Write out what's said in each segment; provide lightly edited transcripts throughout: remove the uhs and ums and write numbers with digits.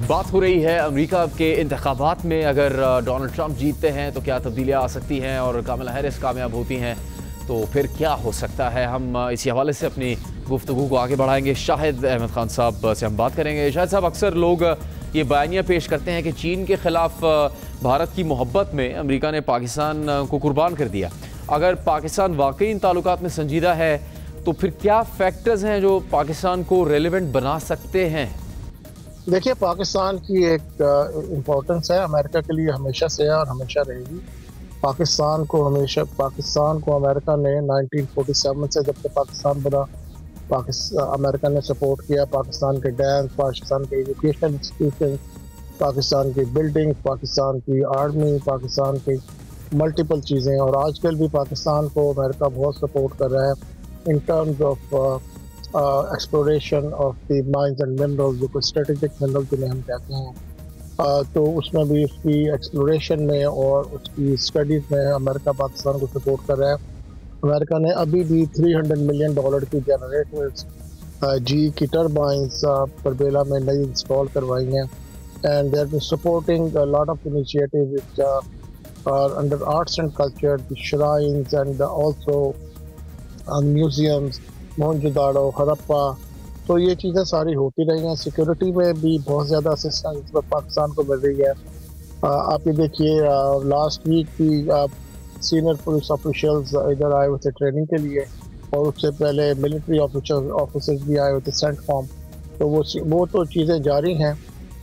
बात हो रही है अमेरिका के इंतखाबात में। अगर डोनाल्ड ट्रंप जीतते हैं तो क्या तब्दीलियाँ आ सकती हैं, और कमला हैरिस कामयाब होती हैं तो फिर क्या हो सकता है। हम इसी हवाले से अपनी गुफ्तगू को आगे बढ़ाएंगे। शाहिद अहमद खान साहब से हम बात करेंगे। शाहिद साहब, अक्सर लोग ये बयानियाँ पेश करते हैं कि चीन के ख़िलाफ़ भारत की मोहब्बत में अमेरिका ने पाकिस्तान को कुर्बान कर दिया। अगर पाकिस्तान वाकई इन ताल्लुकात में संजीदा है तो फिर क्या फैक्टर्स हैं जो पाकिस्तान को रेलेवेंट बना सकते हैं? देखिए, पाकिस्तान की एक इम्पोर्टेंस है अमेरिका के लिए, हमेशा से है और हमेशा रहेगी। पाकिस्तान को अमेरिका ने 1947 से, जब से पाकिस्तान बना, अमेरिका ने सपोर्ट किया। पाकिस्तान के डैम, पाकिस्तान के एजुकेशनल इंस्टीट्यूशन, पाकिस्तान की बिल्डिंग, पाकिस्तान की आर्मी, पाकिस्तान की मल्टीपल चीज़ें। और आजकल भी पाकिस्तान को अमेरिका बहुत सपोर्ट कर रहा है in terms of exploration of the mines and minerals, जो स्ट्रेटेजिक मिनरल्स जिन्हें हम कहते हैं। तो उसमें भी उसकी एक्सप्लोरेशन में और उसकी स्टडीज़ में अमेरिका पाकिस्तान को सपोर्ट कर रहा है। अमेरिका ने अभी भी $300 मिलियन की जनरेटर्स, जी की टर्बाइंस परबेला में नई इंस्टॉल करवाई हैं। And they are be supporting a lot of initiatives which are under arts and culture, the shrines and also museums, Mohenjodaro, Harappa. तो ये चीज़ें सारी होती रही हैं। सिक्योरिटी में भी बहुत ज़्यादा असिस्टेंस पाकिस्तान को मिल रही है। आप ये देखिए, लास्ट वीक भी सीनियर पुलिस ऑफिशियल्स इधर आए हुए थे ट्रेनिंग के लिए, और उससे पहले मिलिट्री ऑफिसर्स भी आए हुए थे सेंटकॉम। तो वो तो चीज़ें जारी हैं।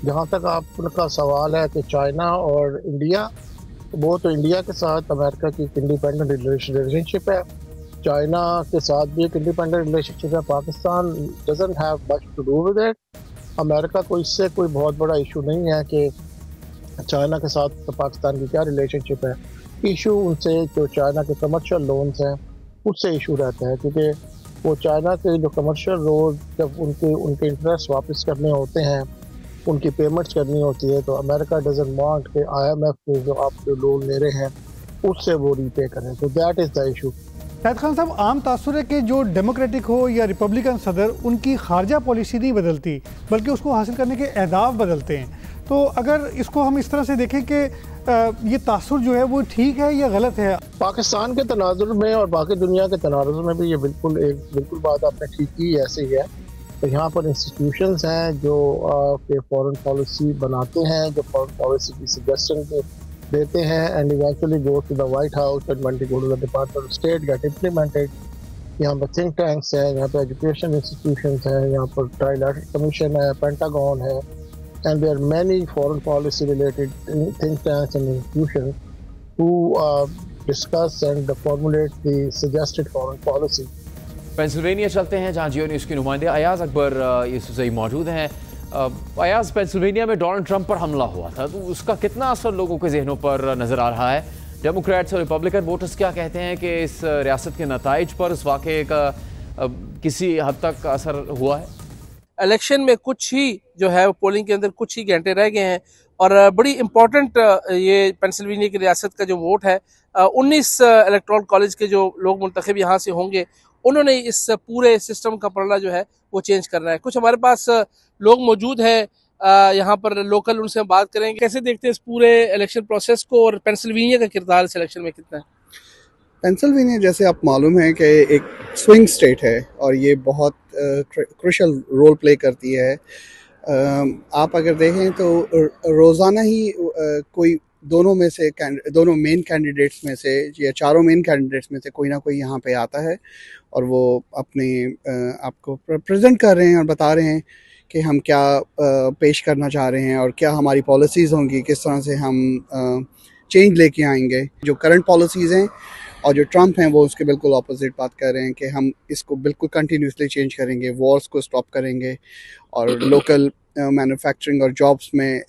जहाँ तक आपका सवाल है कि चाइना और इंडिया, वो तो इंडिया के साथ अमेरिका की इंडिपेंडेंट रिलेशनशिप है। चाइना के साथ भी एक इंडिपेंडेंट रिलेशनशिप है। Pakistan doesn't have much to do with it. America को इससे कोई बहुत बड़ा इशू नहीं है कि चाइना के साथ तो पाकिस्तान की क्या रिलेशनशिप है। इशू उनसे जो चाइना के कमर्शियल लोन्स हैं उससे इशू रहता है, क्योंकि वो चाइना के जो कमर्शियल लोन, जब उनके इंटरेस्ट वापस करने होते हैं, उनकी पेमेंट्स करनी होती है, तो अमेरिका डजंट वांट कि IMF के जो आप जो लोन ले रहे हैं उससे वो रीपे करें। तो that is the issue. Shahid Khan साहब, आम तासुर है कि जो डेमोक्रेटिक हो या रिपब्लिकन सदर, उनकी खारजा पॉलिसी नहीं बदलती बल्कि उसको हासिल करने के अहदाफ बदलते हैं। तो अगर इसको हम इस तरह से देखें कि ये तासुर जो है वो ठीक है या गलत है? पाकिस्तान के तनाजुर में और बाकी दुनिया के तनाजुर में भी ये बिल्कुल बात आपने ठीक की, ऐसे ही है। तो यहाँ पर इंस्टीट्यूशंस हैं जो के फॉरेन पॉलिसी बनाते हैं, जो फॉरेन पॉलिसी की सजेशन देते हैं, and eventually go to the White House and when they go to the department of state get implemented. यहाँ पर थिंक टैंक्स हैं, यहाँ पर एजुकेशन इंस्टीट्यूशंस हैं, यहाँ पर ट्राइलैटरल कमीशन है, पेंटागन है, and there are many foreign policy related think tanks and institutions who discuss and formulate the suggested foreign policy. Pennsylvania चलते हैं, जहां जियो न्यूज़ के नुमाइंदे अयाज अकबर यूसुफजई मौजूद हैं। अयाज, पेंसिल्वेनिया में डोनाल्ड ट्रंप पर हमला हुआ था, तो उसका कितना असर लोगों के जहनों पर नज़र आ रहा है? डेमोक्रेट्स और रिपब्लिकन वोटर्स क्या कहते हैं कि इस रियासत के नताइज पर इस वाक़े का किसी हद तक असर हुआ है? इलेक्शन में कुछ ही जो है पोलिंग के अंदर कुछ ही घंटे रह गए हैं, और बड़ी इंपॉर्टेंट ये पेंसिल्वेनिया की रियासत का जो वोट है, 19 इलेक्टोरल कॉलेज के जो लोग मुंतखब यहाँ से होंगे, उन्होंने इस पूरे सिस्टम का पलड़ा जो है वो चेंज करना है। कुछ हमारे पास लोग मौजूद हैं यहाँ पर लोकल, उनसे हम बात करेंगे। कैसे देखते हैं इस पूरे इलेक्शन प्रोसेस को, और पेंसिल्वेनिया का किरदार इस इलेक्शन में कितना है? पेंसिल्वेनिया, जैसे आप मालूम है कि एक स्विंग स्टेट है और ये बहुत क्रूशियल रोल प्ले करती है। आप अगर देखें तो रोज़ाना ही कोई दोनों मेन कैंडिडेट्स में से या चारों मेन कैंडिडेट्स में से कोई ना कोई यहाँ पे आता है और वो अपने आपको प्रेजेंट कर रहे हैं और बता रहे हैं कि हम क्या पेश करना चाह रहे हैं और क्या हमारी पॉलिसीज़ होंगी, किस तरह से हम चेंज लेके आएंगे। जो करंट पॉलिसीज़ हैं और जो ट्रंप हैं वो उसके बिल्कुल ऑपोजिट बात कर रहे हैं कि हम इसको बिल्कुल कंटिन्यूसली चेंज करेंगे, वॉर्स को स्टॉप करेंगे और लोकल मैन्युफैक्चरिंग और जॉब्स में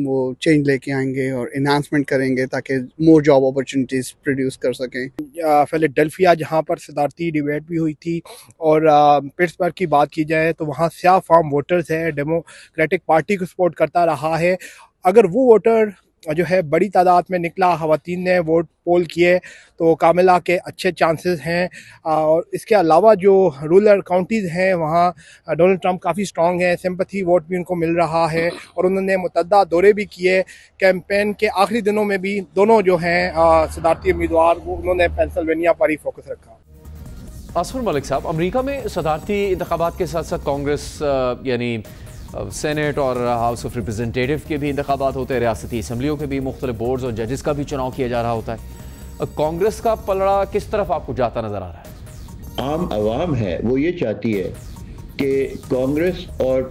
वो चेंज लेके आएंगे और इन्हांसमेंट करेंगे ताकि मोर जॉब अपॉर्चुनिटीज़ प्रोड्यूस कर सकें। फिलाडेल्फिया जहाँ पर सदारती डिबेट भी हुई थी, और पिट्सबर्ग की बात की जाए तो वहाँ स्याह फार्म वोटर्स हैं, डेमोक्रेटिक पार्टी को सपोर्ट करता रहा है। अगर वो वोटर जो है बड़ी तादाद में निकला, ख़वातीन ने वोट पोल किए, तो कामिला के अच्छे चांसेस हैं। और इसके अलावा जो रूरल काउंटीज़ हैं वहाँ डोनाल्ड ट्रंप काफ़ी स्ट्रॉन्ग है, सिंपैथी वोट भी उनको मिल रहा है और उन्होंने मुतअद्दिद दौरे भी किए। कैंपेन के आखिरी दिनों में भी दोनों जो हैं सदारती उम्मीदवार वो उन्होंने पेंसिल्वेनिया पर ही फोकस रखा। असफर मलिक साहब, अमेरिका में सदारती इंतखाबात के साथ साथ कांग्रेस यानी सेनेट और हाउस ऑफ रिप्रेजेंटेटिव के भी इंतखाबात होते हैं, रियासती असम्बलियों के भी मुख्तलिफ बोर्ड्स और जजेस का भी चुनाव किया जा रहा होता है। कांग्रेस का पलड़ा किस तरफ आपको जाता नजर आ रहा है? आम आवाम है वो ये चाहती है कि कांग्रेस और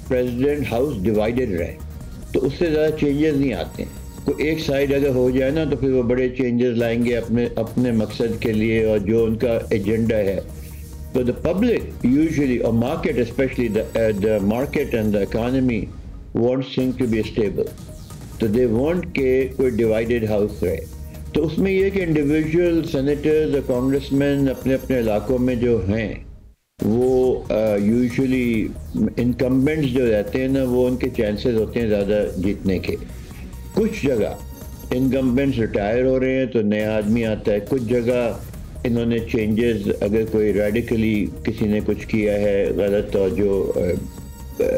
प्रेसिडेंट हाउस डिवाइडेड रहे, तो उससे ज़्यादा चेंजेस नहीं आते हैं। कोई एक साइड अगर हो जाए ना तो फिर वो बड़े चेंजेस लाएंगे अपने मकसद के लिए और जो उनका एजेंडा है। So the public usually, or market especially, the market and the economy wants things to be stable. So they want के कोई divided house रहे। तो उसमें ये कि individual senators और congressmen अपने अपने इलाकों में जो हैं वो usually incumbents जो रहते हैं ना वो उनके chances होते हैं ज़्यादा जीतने के। कुछ जगह incumbents रिटायर हो रहे हैं तो नया आदमी आता है, कुछ जगह इन्होंने चेंजेस, अगर कोई रेडिकली किसी ने कुछ किया है गलत और जो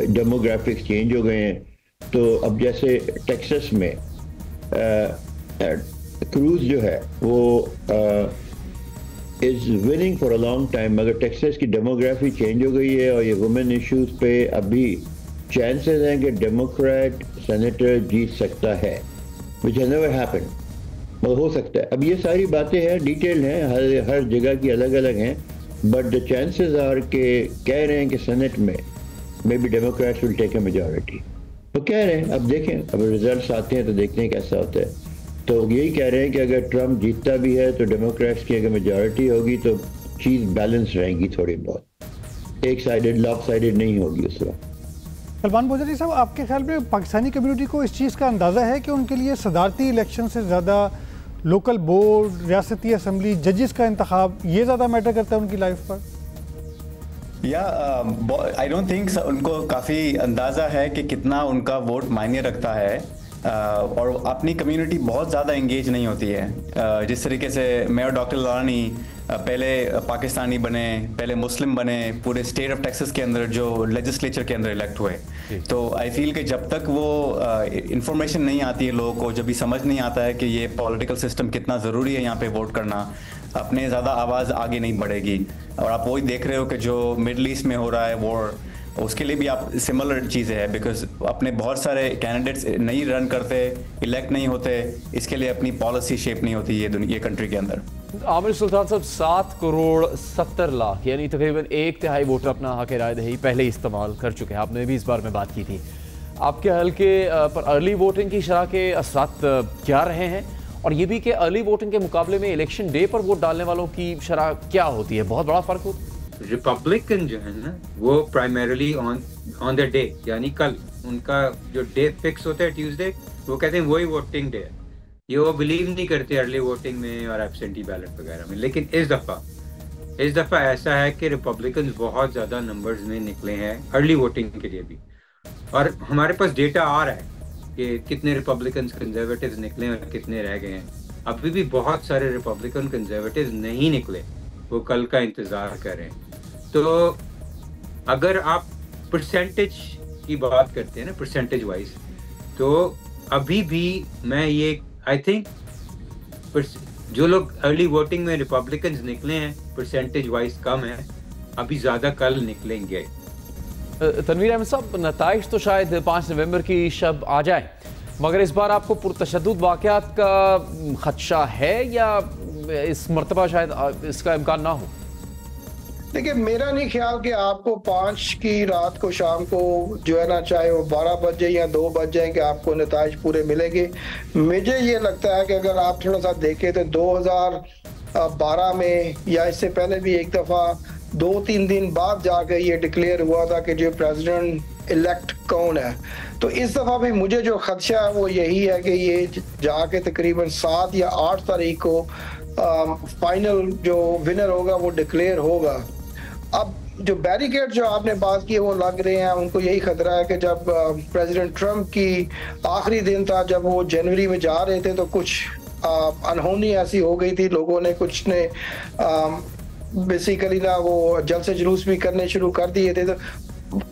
डेमोग्राफिक्स चेंज हो गए हैं, तो अब जैसे टेक्सास में क्रूज जो है वो is winning for a long time, मगर टेक्सास की डेमोग्राफी चेंज हो गई है और ये वुमेन इश्यूज पे अभी चांसेस हैं कि डेमोक्रेट सेनेटर जीत सकता है, विच हैज नेवर हैपेंड। हो सकता है। अब ये सारी बातें हैं, डिटेल हैं, हर जगह की अलग अलग हैं, बट द चांसेस आर के कह रहे हैं कि सेनेट में maybe Democrats will take a majority, तो कह रहे हैं। अब देखें, अब रिजल्ट्स आते हैं तो देखते हैं कैसा होता है। तो यही कह रहे हैं कि अगर ट्रंप जीतता भी है तो डेमोक्रेट्स की अगर मेजॉरिटी होगी तो चीज़ बैलेंस रहेगी, थोड़ी बहुत एक साइडेड लॉप साइडेड नहीं होगी उस वक्त। सलमान बोजरी साहब, आपके ख्याल में पाकिस्तानी कम्युनिटी को इस चीज़ का अंदाज़ा है कि उनके लिए सदारती इलेक्शन से ज़्यादा लोकल बोर्ड, रियासती असम्बली, जजेस का इंतखाब ये ज़्यादा मैटर करता है उनकी लाइफ पर? या आई डोंट थिंक उनको काफ़ी अंदाज़ा है कि कितना उनका वोट मायने रखता है, और अपनी कम्युनिटी बहुत ज़्यादा इंगेज नहीं होती है। जिस तरीके से मैं और डॉक्टर लानी पहले पाकिस्तानी बने, पहले मुस्लिम बने, पूरे स्टेट ऑफ टेक्सास के अंदर जो लेजिस्लेचर के अंदर इलेक्ट हुए, तो आई फील कि जब तक वो इंफॉर्मेशन नहीं आती है लोगों को, जब भी समझ नहीं आता है कि ये पॉलिटिकल सिस्टम कितना ज़रूरी है यहाँ पे वोट करना, अपने ज़्यादा आवाज़ आगे नहीं बढ़ेगी। और आप वही देख रहे हो कि जो मिडल ईस्ट में हो रहा है वॉर, उसके लिए भी आप सिमिलर चीज़ें हैं, बिकॉज अपने बहुत सारे कैंडिडेट्स नहीं रन करते, इलेक्ट नहीं होते, इसके लिए अपनी पॉलिसी शेप नहीं होती ये कंट्री के अंदर। आमिर सुल्तान साहब, 7 करोड़ 70 लाख यानी तकरीबन 1/3 वोटर अपना हक राय दही पहले ही इस्तेमाल कर चुके हैं। आपने भी इस बारे में बात की थी। आपके हल्के पर अर्ली वोटिंग की शरह के असरात क्या रहे हैं, और ये भी कि अर्ली वोटिंग के मुकाबले में इलेक्शन डे पर वोट डालने वालों की शरह क्या होती है? बहुत बड़ा फर्क होता है। रिपब्लिकन जो है ना वो प्राइमरीली ऑन द डे, यानी कल उनका जो डे फिक्स होता है ट्यूसडे, वो कहते हैं वही वोटिंग डे है। ये वो बिलीव नहीं करते अर्ली वोटिंग में और एब्सेंटी बैलेट वगैरह में। लेकिन इस दफ़ा ऐसा है कि रिपब्लिकन बहुत ज़्यादा नंबर्स में निकले हैं अर्ली वोटिंग के लिए भी, और हमारे पास डेटा आ रहा है कि कितने रिपब्लिकन कंजर्वेटिव्स निकले और कितने रह गए हैं। अभी भी बहुत सारे रिपब्लिकन कंजर्वेटिव्स नहीं निकले, वो कल का इंतज़ार कर रहे हैं। तो अगर आप परसेंटेज की बात करते हैं ना, परसेंटेज वाइज, तो अभी भी मैं ये आई थिंक जो लोग अर्ली वोटिंग में रिपब्लिकन्स निकले हैं परसेंटेज वाइज कम है, अभी ज़्यादा कल निकलेंगे। तनवीर अहमद साहब, नताइज तो शायद 5 नवंबर की शब आ जाए, मगर इस बार आपको पुरतशद्दुद वाक़यात का खदशा है या इस मरतबा शायद इसका इम्कान ना हो? देखिए, मेरा नहीं ख्याल कि आपको 5 की रात को शाम को जो है ना, चाहे वो 12 बजे या 2 बज जाए, कि आपको नताइज पूरे मिलेंगे। मुझे ये लगता है कि अगर आप थोड़ा सा देखें तो 2012 में या इससे पहले भी एक दफ़ा 2-3 दिन बाद जाके ये डिक्लेयर हुआ था कि जो प्रेसिडेंट इलेक्ट कौन है। तो इस दफ़ा भी मुझे जो खदशा है वो यही है कि ये जाके तकरीबन 7 या 8 तारीख को फाइनल जो विनर होगा वो डिक्लेयर होगा। अब जो बैरिकेड जो आपने बात की वो लग रहे हैं, उनको यही खतरा है कि जब प्रेसिडेंट ट्रम्प की आखिरी दिन था, जब वो जनवरी में जा रहे थे, तो कुछ अनहोनी ऐसी हो गई थी, लोगों ने कुछ ने बेसिकली ना वो जलसे जुलूस भी करने शुरू कर दिए थे। तो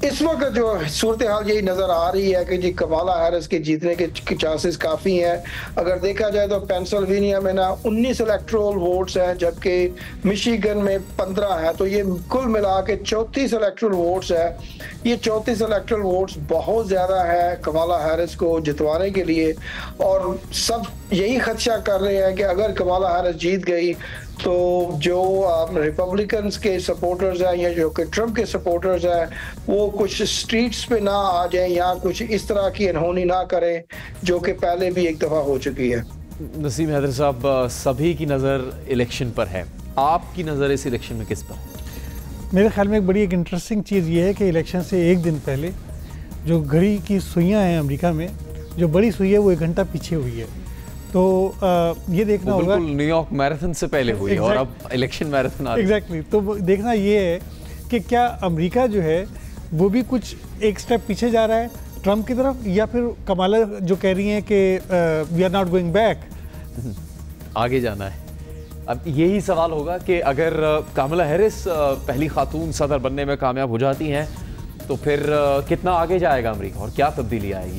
इस वक्त जो सूरत हाल यही नजर आ रही है कि जी कमाला हैरिस के जीतने के चांसेस काफी हैं। अगर देखा जाए तो पेंसिल्वेनिया में ना 19 इलेक्टोरल वोट्स हैं, जबकि मिशिगन में 15 है, तो ये कुल मिला के 34 इलेक्टोरल वोट्स है। ये 34 इलेक्टोरल वोट्स बहुत ज्यादा है कमाला हैरिस को जितवाने के लिए, और सब यही खदशा कर रहे हैं कि अगर कमाला हैरिस जीत गई तो जो रिपब्लिकन्स के सपोर्टर्स हैं या जो कि ट्रम्प के सपोर्टर्स हैं वो कुछ स्ट्रीट्स पे ना आ जाएं या कुछ इस तरह की अनहोनी ना करें जो कि पहले भी एक दफ़ा हो चुकी है। नसीम हैदर साहब, सभी की नज़र इलेक्शन पर है, आपकी नज़र इस इलेक्शन में किस पर है? मेरे ख्याल में एक बड़ी एक चीज़ ये है कि इलेक्शन से एक दिन पहले जो घड़ी की सुइयाँ हैं अमेरिका में, जो बड़ी सुई है वो 1 घंटा पीछे हुई है। तो ये देखना होगा, न्यूयॉर्क मैराथन से पहले हुई और अब इलेक्शन मैराथन आ रही है। एग्जैक्टली, तो देखना ये है कि क्या अमेरिका जो है वो भी कुछ एक स्टेप पीछे जा रहा है ट्रम्प की तरफ, या फिर कमाला जो कह रही हैं कि we are not going back, आगे जाना है। अब यही सवाल होगा कि अगर कमला हैरिस पहली खातून सदर बनने में कामयाब हो जाती हैं तो फिर कितना आगे जाएगा अमेरिका और क्या तब्दीली आएगी।